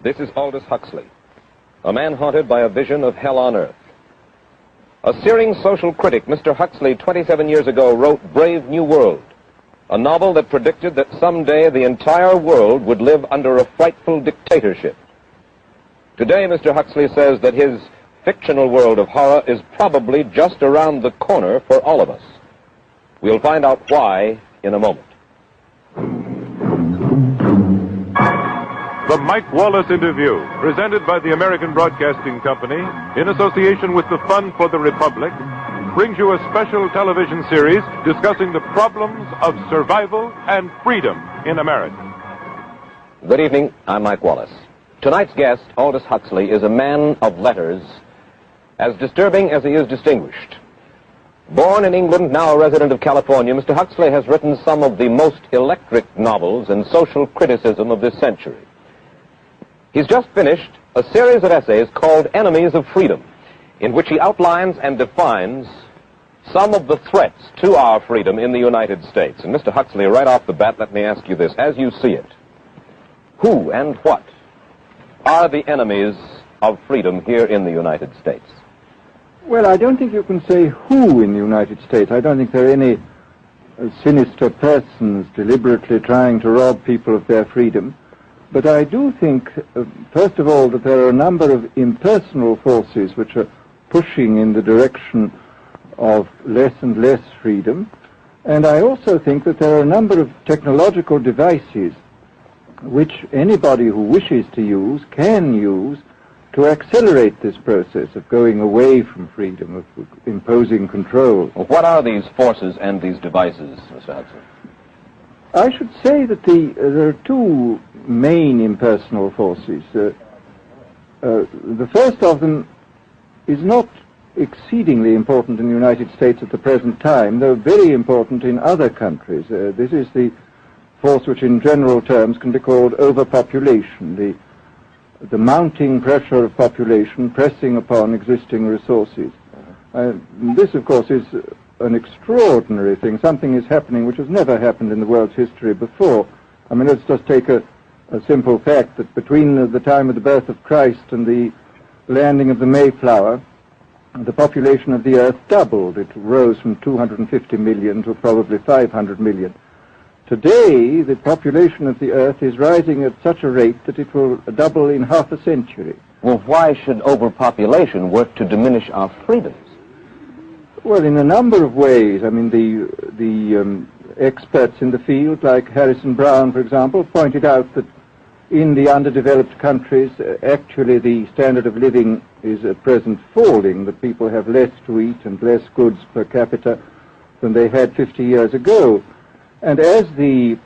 This is Aldous Huxley, a man haunted by a vision of hell on earth. A searing social critic, Mr. Huxley, 27 years ago, wrote Brave New World, a novel that predicted that someday the entire world would live under a frightful dictatorship. Today, Mr. Huxley says that his fictional world of horror is probably just around the corner for all of us. We'll find out why in a moment. The Mike Wallace Interview, presented by the American Broadcasting Company in association with the Fund for the Republic, brings you a special television series discussing the problems of survival and freedom in America. Good evening, I'm Mike Wallace. Tonight's guest, Aldous Huxley, is a man of letters, as disturbing as he is distinguished. Born in England, now a resident of California, Mr. Huxley has written some of the most electric novels and social criticism of this century. He's just finished a series of essays called Enemies of Freedom, in which he outlines and defines some of the threats to our freedom in the United States. And Mr. Huxley, right off the bat, let me ask you this. As you see it, who and what are the enemies of freedom here in the United States? Well, I don't think you can say who in the United States. I don't think there are any sinister persons deliberately trying to rob people of their freedom. But I do think, first of all, that there are a number of impersonal forces which are pushing in the direction of less and less freedom. And I also think that there are a number of technological devices which anybody who wishes to use can use to accelerate this process of going away from freedom, of imposing control. Well, what are these forces and these devices, Mr. Hudson? I should say that there are two main impersonal forces. The first of them is not exceedingly important in the United States at the present time, though very important in other countries. This is the force which in general terms can be called overpopulation, the mounting pressure of population pressing upon existing resources. This, of course, is an extraordinary thing. Something is happening which has never happened in the world's history before. I mean, let's just take a simple fact that between the time of the birth of Christ and the landing of the Mayflower, the population of the Earth doubled. It rose from 250 million to probably 500 million. Today, the population of the Earth is rising at such a rate that it will double in half a century. Well, why should overpopulation work to diminish our freedoms? Well, in a number of ways. I mean, the experts in the field, like Harrison Brown, for example, pointed out that in the underdeveloped countries, actually the standard of living is at present falling, that people have less to eat and less goods per capita than they had 50 years ago. And as the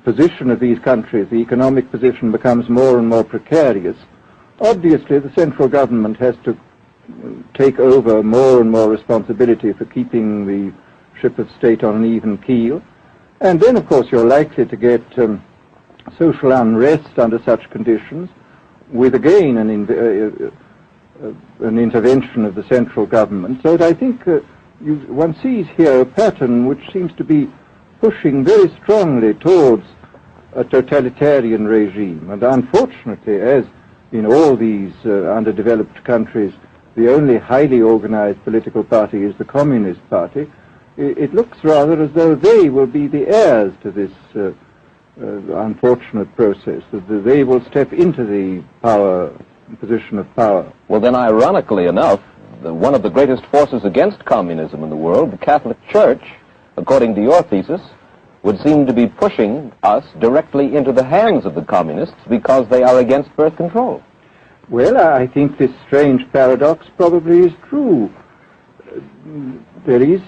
position of these countries, the economic position, becomes more and more precarious, obviously the central government has to take over more and more responsibility for keeping the ship of state on an even keel. And then, of course, you're likely to get social unrest under such conditions, with again an intervention of the central government. So I think one sees here a pattern which seems to be pushing very strongly towards a totalitarian regime. And unfortunately, as in all these underdeveloped countries, the only highly organized political party is the Communist Party, it looks rather as though they will be the heirs to this unfortunate process, that they will step into the position of power. Well, then, ironically enough, one of the greatest forces against communism in the world, the Catholic Church, according to your thesis, would seem to be pushing us directly into the hands of the communists because they are against birth control. Well, I think this strange paradox probably is true. There is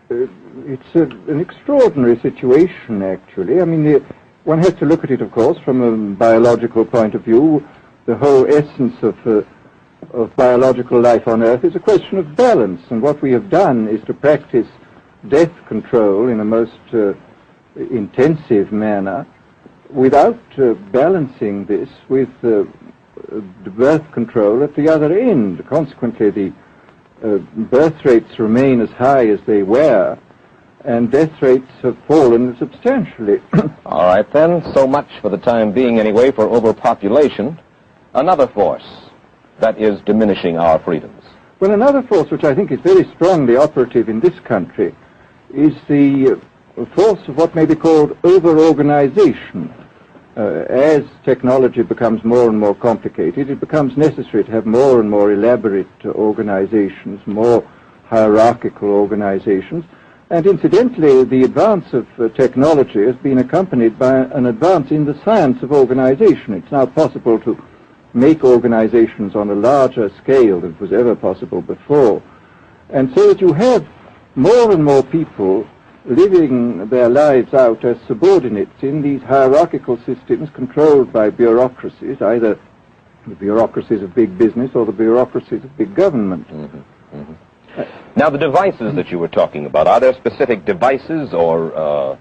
it's an extraordinary situation, actually. I mean, one has to look at it, of course, from a biological point of view. The whole essence of biological life on Earth is a question of balance, and what we have done is to practice death control in a most intensive manner without balancing this with birth control at the other end. Consequently, the birth rates remain as high as they were, and death rates have fallen substantially. All right, then. So much for the time being, anyway, for overpopulation. Another force that is diminishing our freedoms. Well, another force which I think is very strongly operative in this country is the force of what may be called over-organization. As technology becomes more and more complicated, it becomes necessary to have more and more elaborate organizations, more hierarchical organizations. And incidentally, the advance of technology has been accompanied by an advance in the science of organization. It's now possible to make organizations on a larger scale than was ever possible before. And so that you have more and more people living their lives out as subordinates in these hierarchical systems controlled by bureaucracies, either the bureaucracies of big business or the bureaucracies of big government. Mm-hmm. Mm-hmm. Now, the devices that you were talking about, are there specific devices or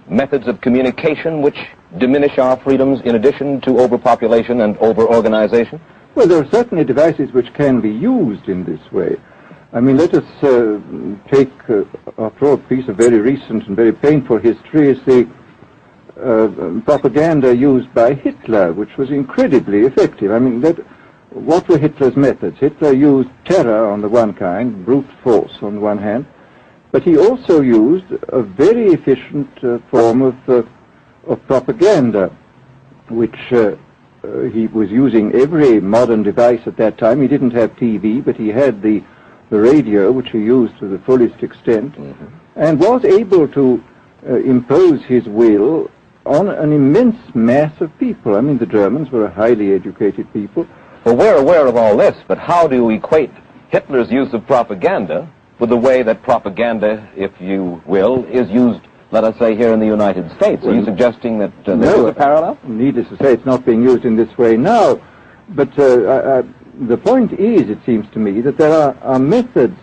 methods of communication which diminish our freedoms in addition to overpopulation and over-organization? Well, there are certainly devices which can be used in this way. I mean, let us take, after all, a piece of very recent and very painful history is the propaganda used by Hitler, which was incredibly effective. I mean, what were Hitler's methods? Hitler used terror on the one kind, brute force on the one hand, but he also used a very efficient form of propaganda, which he was using every modern device at that time. He didn't have TV, but he had the radio, which he used to the fullest extent, mm-hmm. and was able to impose his will on an immense mass of people. I mean, the Germans were a highly educated people. Well, we're aware of all this, but how do you equate Hitler's use of propaganda with the way that propaganda, if you will, is used, let us say, here in the United States? Are you suggesting that there is a parallel? Needless to say, it's not being used in this way now, but the point is, it seems to me, that there are methods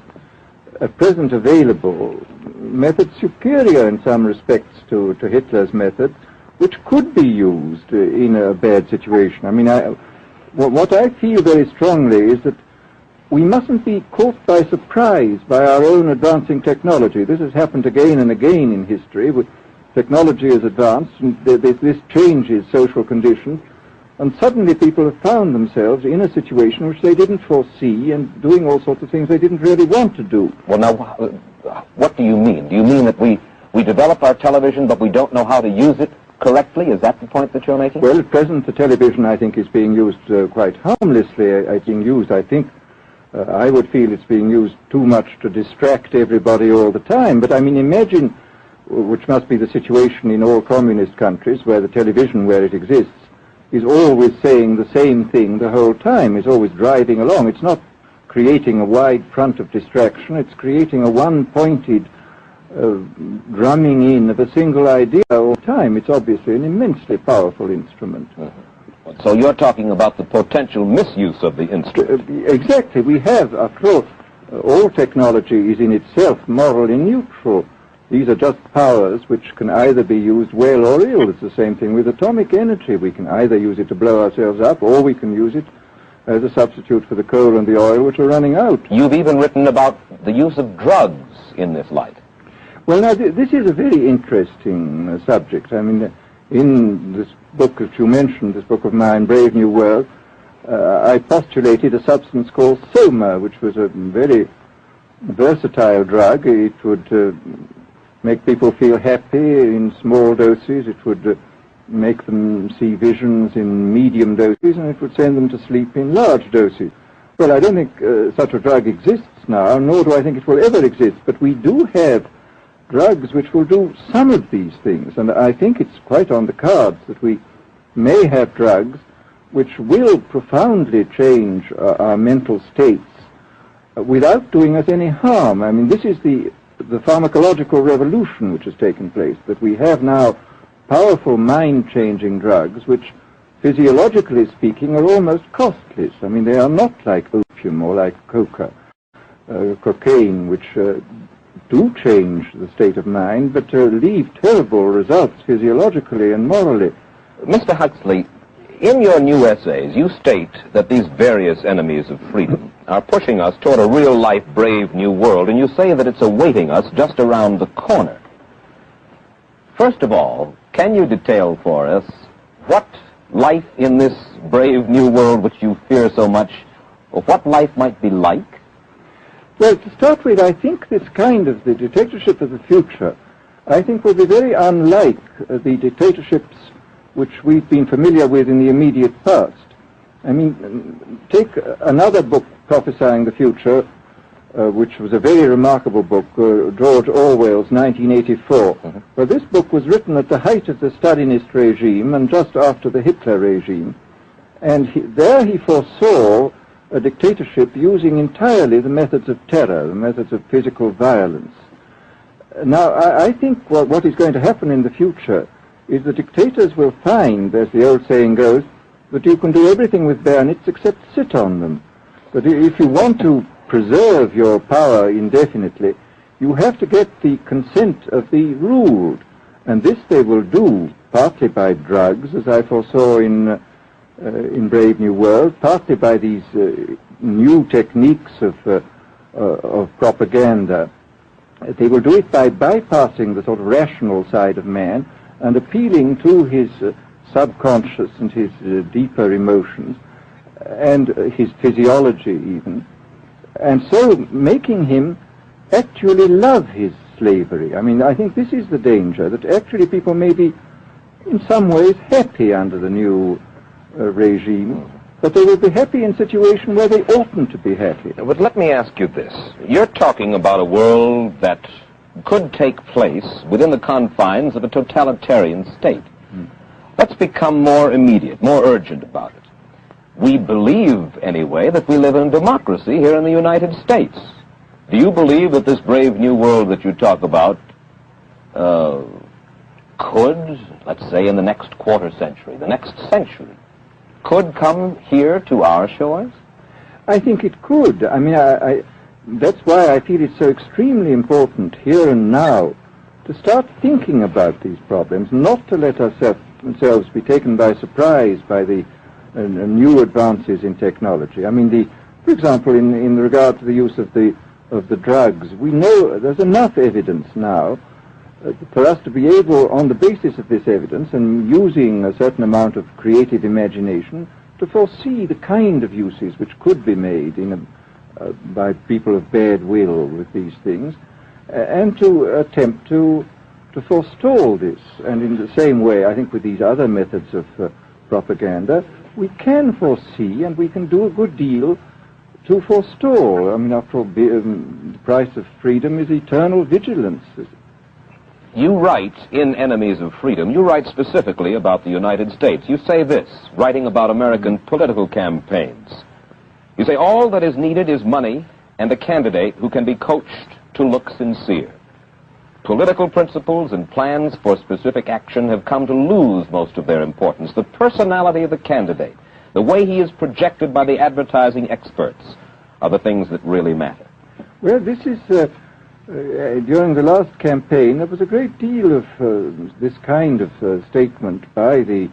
at present available, methods superior in some respects to Hitler's methods, which could be used in a bad situation. I mean, what I feel very strongly is that we mustn't be caught by surprise by our own advancing technology. This has happened again and again in history. Technology has advanced, and this changes social conditions. And suddenly people have found themselves in a situation which they didn't foresee and doing all sorts of things they didn't really want to do. Well, now, what do you mean? Do you mean that we develop our television, but we don't know how to use it correctly? Is that the point that you're making? Well, at present, the television, I think, is being used quite harmlessly. I would feel it's being used too much to distract everybody all the time. But, I mean, imagine, which must be the situation in all communist countries, where the television, where it exists, is always saying the same thing the whole time, is always driving along. It's not creating a wide front of distraction, it's creating a one-pointed drumming in of a single idea all the time. It's obviously an immensely powerful instrument. Mm-hmm. So you're talking about the potential misuse of the instrument. Exactly. We have, after all technology is in itself morally neutral. These are just powers which can either be used well or ill. It's the same thing with atomic energy. We can either use it to blow ourselves up, or we can use it as a substitute for the coal and the oil, which are running out. You've even written about the use of drugs in this light. Well, now, this is a very interesting subject. I mean, in this book that you mentioned, this book of mine, Brave New World, I postulated a substance called soma, which was a very versatile drug. It would make people feel happy in small doses. It would make them see visions in medium doses, and it would send them to sleep in large doses. Well, I don't think such a drug exists now, nor do I think it will ever exist, but we do have drugs which will do some of these things, and I think it's quite on the cards that we may have drugs which will profoundly change our mental states without doing us any harm. I mean, this is the pharmacological revolution which has taken place, that we have now powerful mind-changing drugs which, physiologically speaking, are almost costless. I mean, they are not like opium or like cocaine, which do change the state of mind, but leave terrible results physiologically and morally. Mr. Huxley, in your new essays, you state that these various enemies of freedom are pushing us toward a real-life, brave new world, and you say that it's awaiting us just around the corner. First of all, can you detail for us what life in this brave new world which you fear so much, or what life might be like? Well, to start with, I think this kind of the dictatorship of the future, I think will be very unlike the dictatorships which we've been familiar with in the immediate past. I mean, take another book prophesying the future, which was a very remarkable book, George Orwell's 1984. Mm-hmm. Well, this book was written at the height of the Stalinist regime and just after the Hitler regime. And there he foresaw a dictatorship using entirely the methods of terror, the methods of physical violence. Now, I think what is going to happen in the future is the dictators will find, as the old saying goes, that you can do everything with bayonets except sit on them. But if you want to preserve your power indefinitely, you have to get the consent of the ruled. And this they will do partly by drugs, as I foresaw in Brave New World, partly by these new techniques of propaganda. They will do it by bypassing the sort of rational side of man and appealing to his subconscious and his deeper emotions and his physiology even, and so making him actually love his slavery. I mean, I think this is the danger, that actually people may be in some ways happy under the new regime, but they will be happy in a situation where they oughtn't to be happy. But let me ask you this. You're talking about a world that could take place within the confines of a totalitarian state. Let's become more immediate, more urgent about it. We believe, anyway, that we live in democracy here in the United States. Do you believe that this brave new world that you talk about could, let's say in the next quarter century, the next century, could come here to our shores? I think it could. I mean, that's why I feel it's so extremely important here and now to start thinking about these problems, not to let ourselves be taken by surprise by the new advances in technology. I mean, for example, in regard to the use of the drugs, we know there's enough evidence now for us to be able, on the basis of this evidence and using a certain amount of creative imagination, to foresee the kind of uses which could be made by people of bad will with these things, and to attempt to forestall this. And in the same way, I think with these other methods of propaganda, we can foresee and we can do a good deal to forestall. I mean, after all, the price of freedom is eternal vigilance. You write in Enemies of Freedom, you write specifically about the United States. You say this, writing about American political campaigns. You say, all that is needed is money and a candidate who can be coached to look sincere. Political principles and plans for specific action have come to lose most of their importance. The personality of the candidate, the way he is projected by the advertising experts, are the things that really matter. Well, this is... during the last campaign, there was a great deal of this kind of statement by the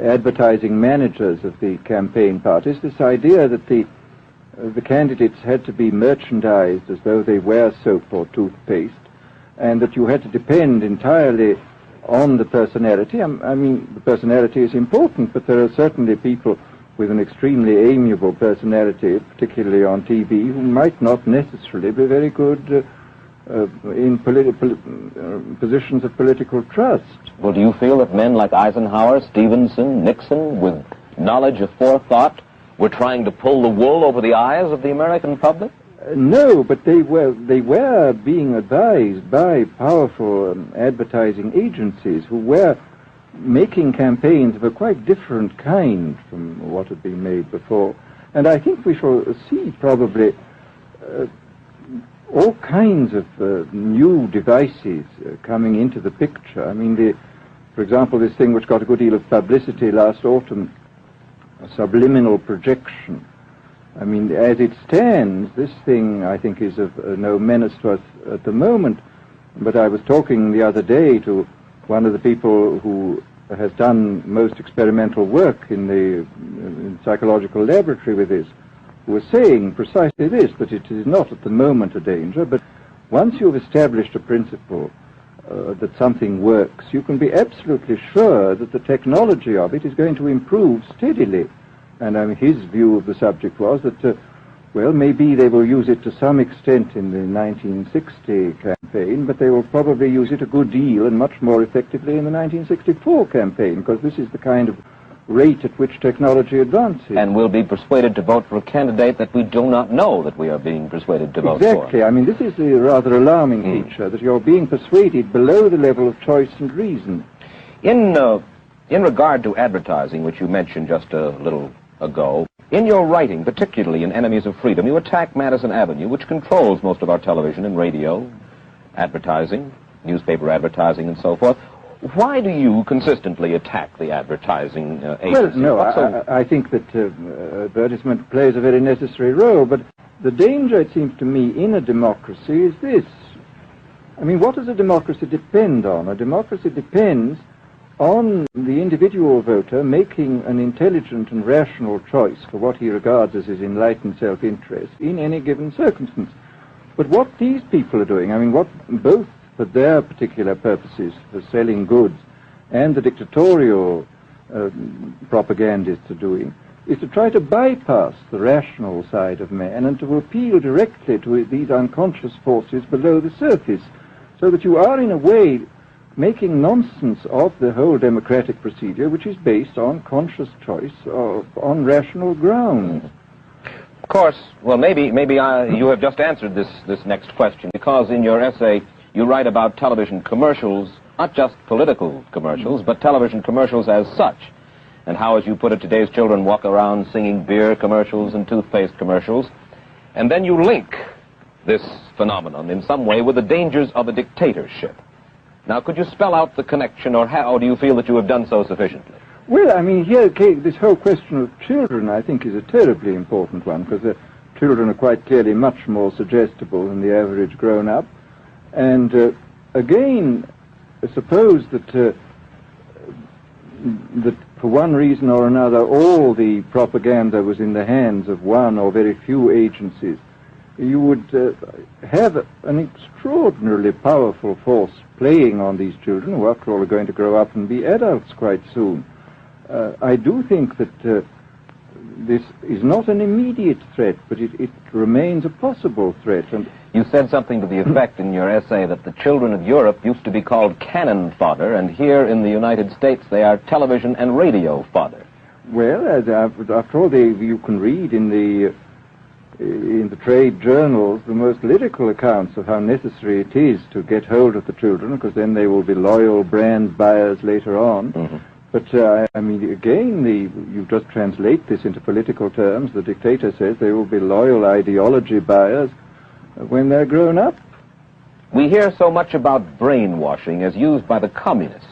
advertising managers of the campaign parties, this idea that the candidates had to be merchandised as though they were soap or toothpaste, and that you had to depend entirely on the personality. I mean, the personality is important, but there are certainly people with an extremely amiable personality, particularly on TV, who might not necessarily be very good in positions of political trust. Well, do you feel that men like Eisenhower, Stevenson, Nixon, with knowledge of forethought, were trying to pull the wool over the eyes of the American public? No, but they were being advised by powerful advertising agencies who were making campaigns of a quite different kind from what had been made before. And I think we shall see probably all kinds of new devices coming into the picture. I mean, for example, this thing which got a good deal of publicity last autumn, subliminal projection. I mean, as it stands, this thing, I think, is of no menace to us at the moment. But I was talking the other day to one of the people who has done most experimental work in the psychological laboratory with this, who are saying precisely this, that it is not at the moment a danger, but once you've established a principle that something works, you can be absolutely sure that the technology of it is going to improve steadily. And his view of the subject was that, well, maybe they will use it to some extent in the 1960 campaign, but they will probably use it a good deal and much more effectively in the 1964 campaign, because this is the kind of rate at which technology advances. And we'll be persuaded to vote for a candidate that we do not know that we are being persuaded to vote for. Exactly. I mean, this is a rather alarming feature, that you're being persuaded below the level of choice and reason. In regard to advertising, which you mentioned just a little ago, in your writing, particularly in Enemies of Freedom, you attack Madison Avenue, which controls most of our television and radio advertising, newspaper advertising, and so forth. Why do you consistently attack the advertising agency? Well, no, I think that advertisement plays a very necessary role, but the danger, it seems to me, in a democracy is this. I mean, what does a democracy depend on? A democracy depends on the individual voter making an intelligent and rational choice for what he regards as his enlightened self-interest in any given circumstance. But what these people are doing, I mean, what both for their particular purposes, for selling goods, and the dictatorial propagandists are doing, is to try to bypass the rational side of man and to appeal directly to these unconscious forces below the surface, so that you are, in a way, making nonsense of the whole democratic procedure, which is based on conscious choice on rational grounds. Of course, well, maybe you have just answered this next question, because in your essay you write about television commercials, not just political commercials, but television commercials as such, and how, as you put it, today's children walk around singing beer commercials and toothpaste commercials, and then you link this phenomenon in some way with the dangers of a dictatorship. Now, could you spell out the connection, or how do you feel that you have done so sufficiently? Well, I mean, here, this whole question of children, I think, is a terribly important one, because children are quite clearly much more suggestible than the average grown-up. And again, suppose that for one reason or another all the propaganda was in the hands of one or very few agencies, you would have an extraordinarily powerful force playing on these children, who after all are going to grow up and be adults quite soon. I do think that this is not an immediate threat, but it remains a possible threat. And you said something to the effect in your essay that the children of Europe used to be called cannon fodder, and here in the United States they are television and radio fodder. Well, after all, you can read in the trade journals the most lyrical accounts of how necessary it is to get hold of the children, because then they will be loyal brand buyers later on. Mm-hmm. But, I mean, again, you just translate this into political terms. The dictator says they will be loyal ideology buyers when they're grown up. We hear so much about brainwashing as used by the communists.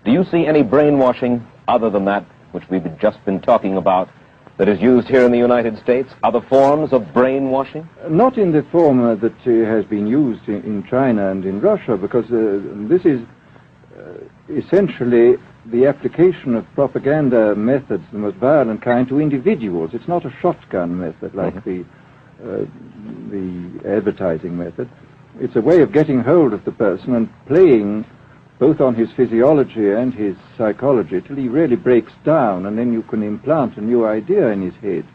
Do you see any brainwashing other than that which we've just been talking about that is used here in the United States? Other forms of brainwashing? Not in the form that has been used in China and in Russia, because this is essentially the application of propaganda methods, the most violent kind, to individuals. It's not a shotgun method like the advertising method. It's a way of getting hold of the person and playing both on his physiology and his psychology till he really breaks down, and then you can implant a new idea in his head.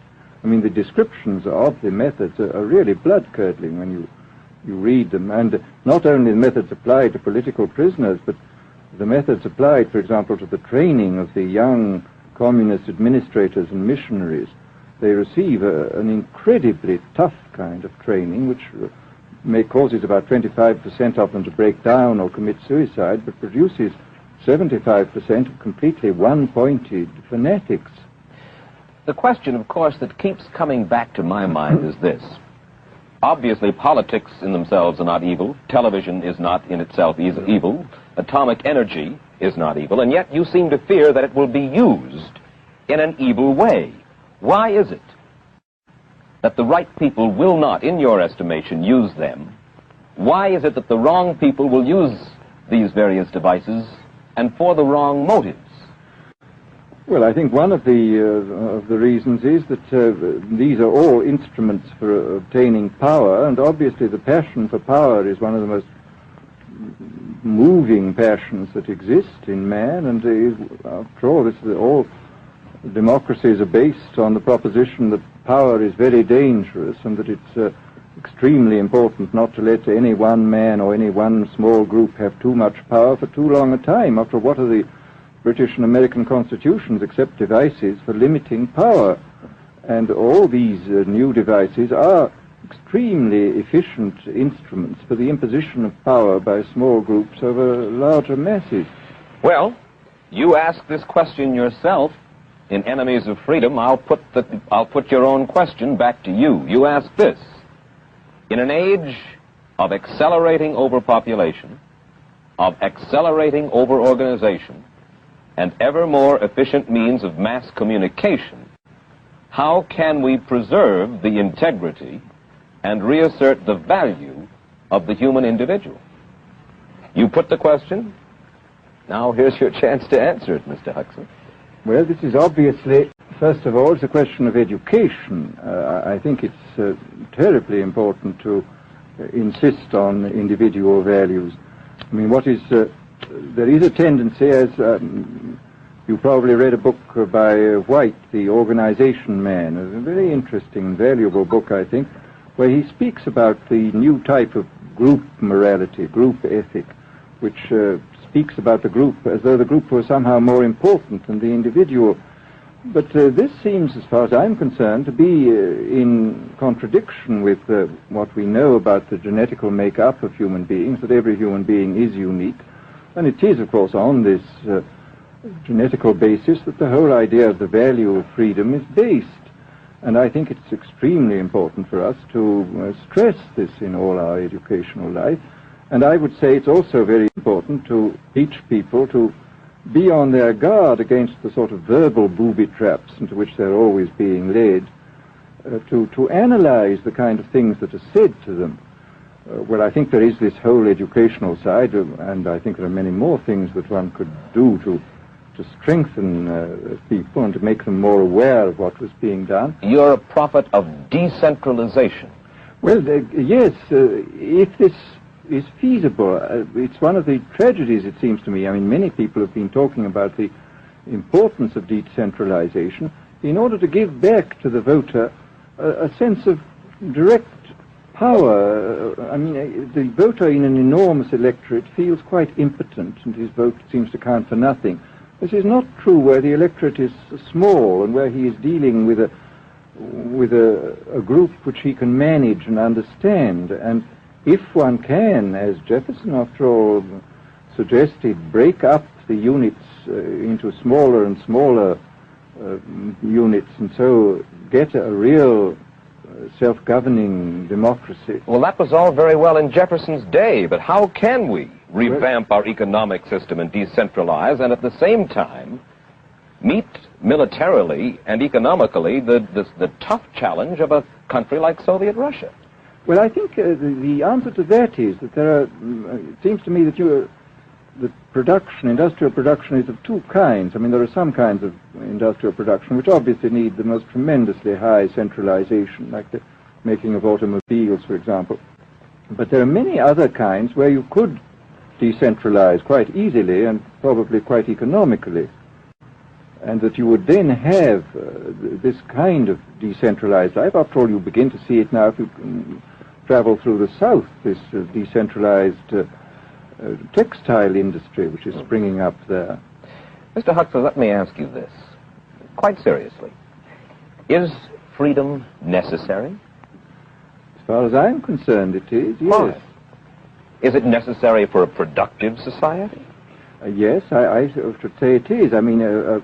I mean, the descriptions of the methods are really blood-curdling when you read them, and not only the methods applied to political prisoners, but the methods applied, for example, to the training of the young communist administrators and missionaries. They receive an incredibly tough kind of training, which causes about 25% of them to break down or commit suicide, but produces 75% of completely one-pointed fanatics. The question, of course, that keeps coming back to my mind is this. Obviously, politics in themselves are not evil. Television is not in itself evil. Atomic energy is not evil. And yet you seem to fear that it will be used in an evil way. Why is it that the right people will not, in your estimation, use them? Why is it that the wrong people will use these various devices and for the wrong motives? Well, I think one of the reasons is that these are all instruments for obtaining power, and obviously the passion for power is one of the most moving passions that exist in man, and after all, all democracies are based on the proposition that power is very dangerous and that it's extremely important not to let any one man or any one small group have too much power for too long a time. After what are the British and American constitutions except devices for limiting power? And all these new devices are extremely efficient instruments for the imposition of power by small groups over larger masses. Well, you ask this question yourself in Enemies of Freedom. I'll put your own question back to you. You ask this: in an age of accelerating overpopulation, of accelerating overorganization, and ever more efficient means of mass communication, how can we preserve the integrity and reassert the value of the human individual? You put the question. Now here's your chance to answer it, Mr. Huxley. Well, this is obviously, first of all, it's a question of education. I think it's terribly important to insist on individual values. I mean, there is a tendency, as you probably read a book by White, The Organization Man, a very interesting and valuable book, I think, where he speaks about the new type of group morality, group ethic, which speaks about the group as though the group was somehow more important than the individual. But this seems, as far as I'm concerned, to be in contradiction with what we know about the genetical makeup of human beings, that every human being is unique. And it is, of course, on this genetical basis that the whole idea of the value of freedom is based. And I think it's extremely important for us to stress this in all our educational life. And I would say it's also very important to teach people to be on their guard against the sort of verbal booby traps into which they're always being led, to analyze the kind of things that are said to them. Well, I think there is this whole educational side, and I think there are many more things that one could do to strengthen people and to make them more aware of what was being done. You're a prophet of decentralization. Well, yes, if this is feasible. It's one of the tragedies, it seems to me. I mean, many people have been talking about the importance of decentralization in order to give back to the voter a sense of direct power. I mean, the voter in an enormous electorate feels quite impotent, and his vote seems to count for nothing. This is not true where the electorate is small and where he is dealing with a group which he can manage and understand. And if one can, as Jefferson, after all, suggested, break up the units into smaller and smaller units, and so get a real self-governing democracy. Well, that was all very well in Jefferson's day, but how can we revamp our economic system and decentralize, and at the same time meet militarily and economically the tough challenge of a country like Soviet Russia? Well, I think the answer to that is that there are, it seems to me that industrial production is of two kinds. I mean, there are some kinds of industrial production which obviously need the most tremendously high centralization, like the making of automobiles, for example. But there are many other kinds where you could decentralize quite easily and probably quite economically, and that you would then have this kind of decentralized life. After all, you begin to see it now if you travel through the South, this decentralized textile industry which is springing up there. Mr. Huxley, let me ask you this, quite seriously. Is freedom necessary? As far as I'm concerned, it is, yes. Why? Is it necessary for a productive society? Yes, I should say it is. I mean, a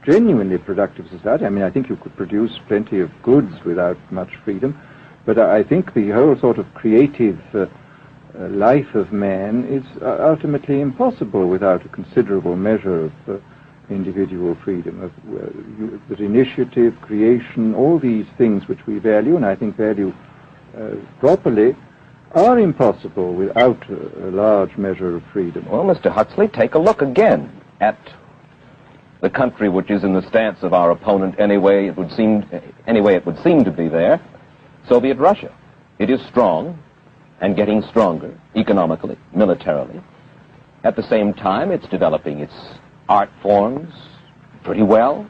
genuinely productive society. I mean, I think you could produce plenty of goods without much freedom, but I think the whole sort of creative life of man is ultimately impossible without a considerable measure of individual freedom, that initiative, creation, all these things which we value, and I think value properly, are impossible without a large measure of freedom. Well, Mr. Huxley, take a look again at the country which is in the stance of our opponent anyway it would seem to be there, Soviet Russia. It is strong and getting stronger economically, militarily. At the same time, it's developing its art forms pretty well.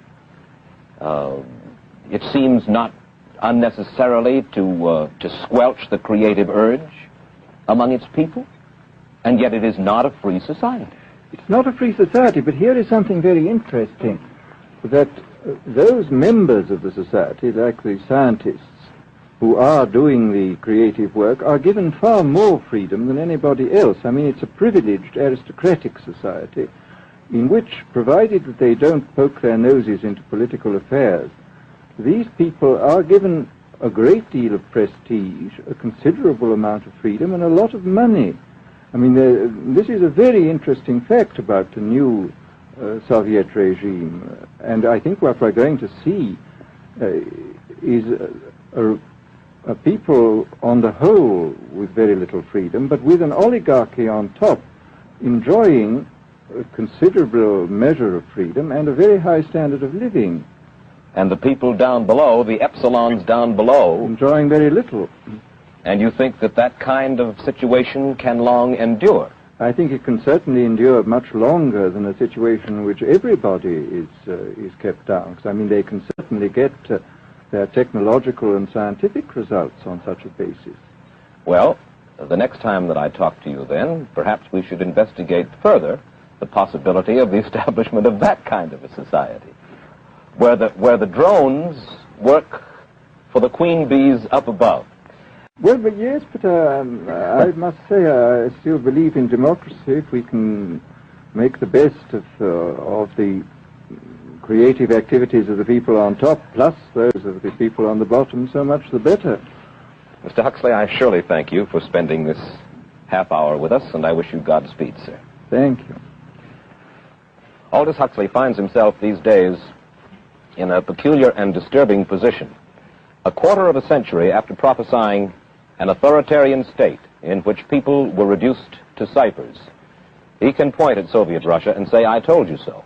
It seems not unnecessarily to squelch the creative urge among its people, and yet it is not a free society. It's not a free society, but here is something very interesting, that those members of the society, like the scientists who are doing the creative work, are given far more freedom than anybody else. I mean, it's a privileged aristocratic society in which, provided that they don't poke their noses into political affairs, these people are given a great deal of prestige, a considerable amount of freedom, and a lot of money. I mean, this is a very interesting fact about the new Soviet regime, and I think what we're going to see is a people on the whole with very little freedom, but with an oligarchy on top enjoying a considerable measure of freedom and a very high standard of living. And the people down below, the epsilons down below, enjoying very little. And you think that that kind of situation can long endure? I think it can certainly endure much longer than a situation in which everybody is kept down. Because, I mean, they can certainly get their technological and scientific results on such a basis. Well, the next time that I talk to you then, perhaps we should investigate further the possibility of the establishment of that kind of a society, where the drones work for the queen bees up above. Well, but yes, but I must say I still believe in democracy. If we can make the best of the creative activities of the people on top, plus those of the people on the bottom, so much the better. Mr. Huxley, I surely thank you for spending this half hour with us, and I wish you Godspeed, sir. Thank you. Aldous Huxley finds himself these days in a peculiar and disturbing position. A quarter of a century after prophesying an authoritarian state in which people were reduced to ciphers, he can point at Soviet Russia and say, "I told you so."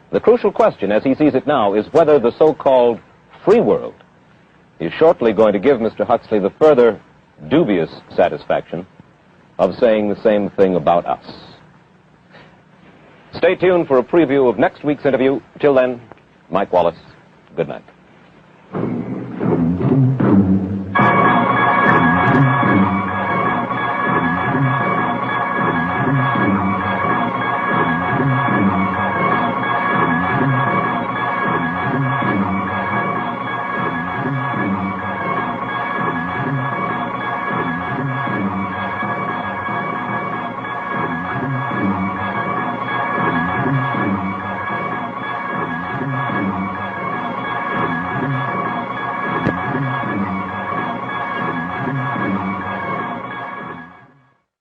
The crucial question, as he sees it now, is whether the so-called free world is shortly going to give Mr. Huxley the further dubious satisfaction of saying the same thing about us. Stay tuned for a preview of next week's interview. Till then, Mike Wallace, good night.